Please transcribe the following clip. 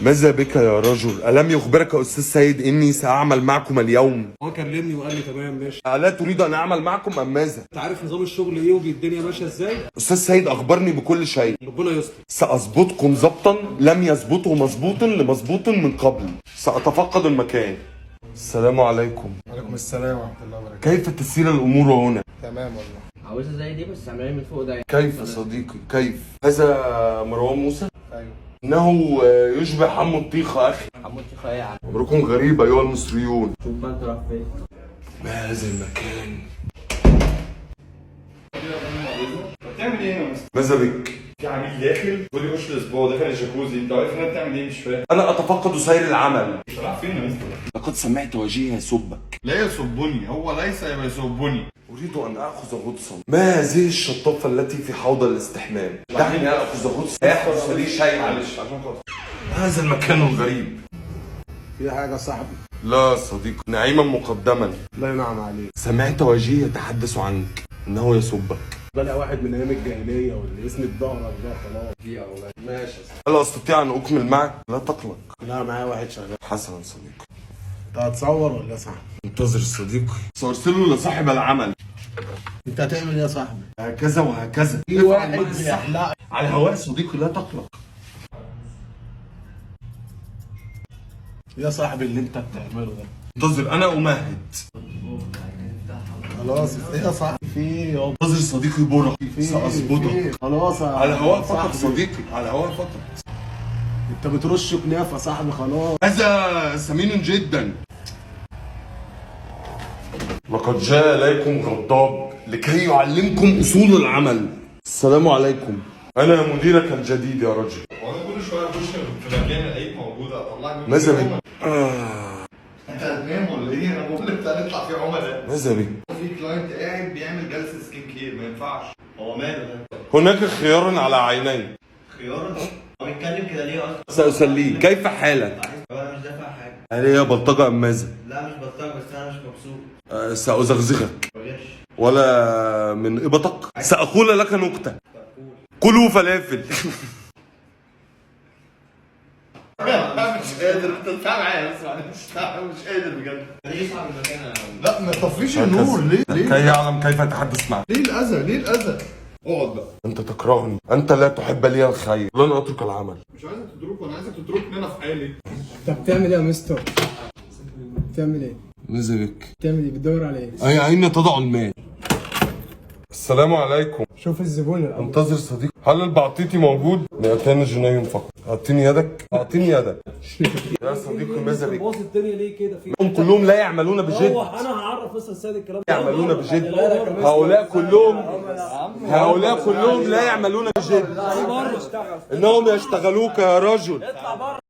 ماذا بك يا رجل؟ ألم يخبرك أستاذ سيد إني سأعمل معكم اليوم؟ هو كلمني وقال لي تمام ماشي. ألا تريد أن أعمل معكم أم ماذا؟ انت عارف نظام الشغل ايه والدنيا ماشيه ازاي؟ أستاذ سيد أخبرني بكل شيء. ربنا يستر. سأظبطكم ضبطا لم يظبطه مظبوط لمظبوط من قبل. سأتفقد المكان. السلام عليكم. وعليكم السلام ورحمة الله وبركاته. كيف تسير الأمور هنا؟ تمام والله. عاوزها زي دي بس اعملها من فوق ده. كيف صديقي كيف؟ هذا مروان موسى؟ ايوه. إنه يشبه حمو الطيخة أخي. حمود شيخ ايه يا عم؟ أمركم غريب أيها المصريون. شوف بقى انت رايح فين. ما هذا المكان؟ بتعمل ايه يا مستر؟ ماذا بك؟ في عميل داخل بيقول لي خش الاسبوع داخل الجاكوزي، انت عارف انها بتعمل ايه؟ مش فاهم. أنا أتفقد سير العمل. انت رايح فين يا مستر؟ لقد سمعت وجهي يسبك. لا يسبني، هو ليس يسبني. أريد أن آخذ غطسا. ما هذه الشطافة التي في حوض الاستحمام؟ دعني آخذ غطسا. لا يحدث لي شيء. معلش عشان خاطر. هذا المكان الغريب. في حاجة صاحبي؟ لا صديقي، نعيما مقدما. الله ينعم عليك. سمعت وجهي يتحدث عنك إنه يسبك. بقى واحد من ايام الجاهلية واللي اسم ظهرك ده خلاص. في اولاد. ماشي يا صاحبي. هل أستطيع أن أكمل معك؟ لا تقلق. لا معايا واحد شغال. حسنا صديقي. انت هتصور ولا يا صاحبي؟ انتظر صديقي. سأرسله لصاحب العمل. انت هتعمل ايه يا صاحبي؟ هكذا وهكذا. في واحد بيحلق على هواء صديقي، لا تقلق. يا صاحبي اللي انت بتعمله ده. انتظر، أنا أمهد. خلاص ايه يا صاحبي؟ في ايه يابا؟ انتظر صديقي برا. سأظبطك. خلاص يا على هواء فقط صاحبي. صديقي، على هواء فقط. انت بترش كنافة يا صاحبي خلاص. هذا ثمين جدا. لقد جاء إليكم غضاب لكي يعلمكم أصول العمل. السلام عليكم. أنا مديرك الجديد يا رجل. هو انا كل شويه اخش في مكان الاقيك موجوده اطلع منه. ماذا بك؟ انت هتنام ولا ايه؟ انا بقول لك تعالى نطلع في عملاء. ماذا بك؟ في كلاينت قاعد بيعمل جلسه سكين كير، ما ينفعش. هو ماله ده؟ هناك خيار على عينين. خيار؟ هو بيتكلم كده ليه اصلا؟ سأسليه. كيف حالك؟ انا مش دافع حاجه. هل هي بلطجة أم ماذا؟ لا مش بطال بس انا مش مبسوط. سأزغزغك. بغش. ولا من إبطك. سأقول لك نكتة. كلوا فلافل. مش قادر، انت بتتعب معايا بس معلش مش قادر بجد. ليه صعب المكان يا عم؟ لا ما تطفيش النور ليه؟ كي يعلم كيف أتحدث معك. ليه الأذى؟ ليه الأذى؟ اقعد بقى. أنت تكرهني. أنت لا تحب لي الخير. لن أترك العمل. مش عايزك تترك، انا عايزك تتركني انا في حالي. طب بتعمل ايه يا مستر؟ بتعمل ايه؟ ماذا بك؟ بتعمل ايه؟ بتدور على ايه؟ أين تضع المال؟ السلام عليكم. شوف الزبون الأول. انتظر صديقي. هل البعطيتي موجود؟ 200 جنيه فقط. أعطيني يدك. أعطيني يدك. يا صديقي ماذا بك؟ باظ الدنيا ليه كده في؟ هم كلهم لا يعملون بجد. انا هعرف بس السيد الكلام ده. يعملون بجد. هؤلاء كلهم لا يعملون بجد. انهم يشتغلوك يا رجل.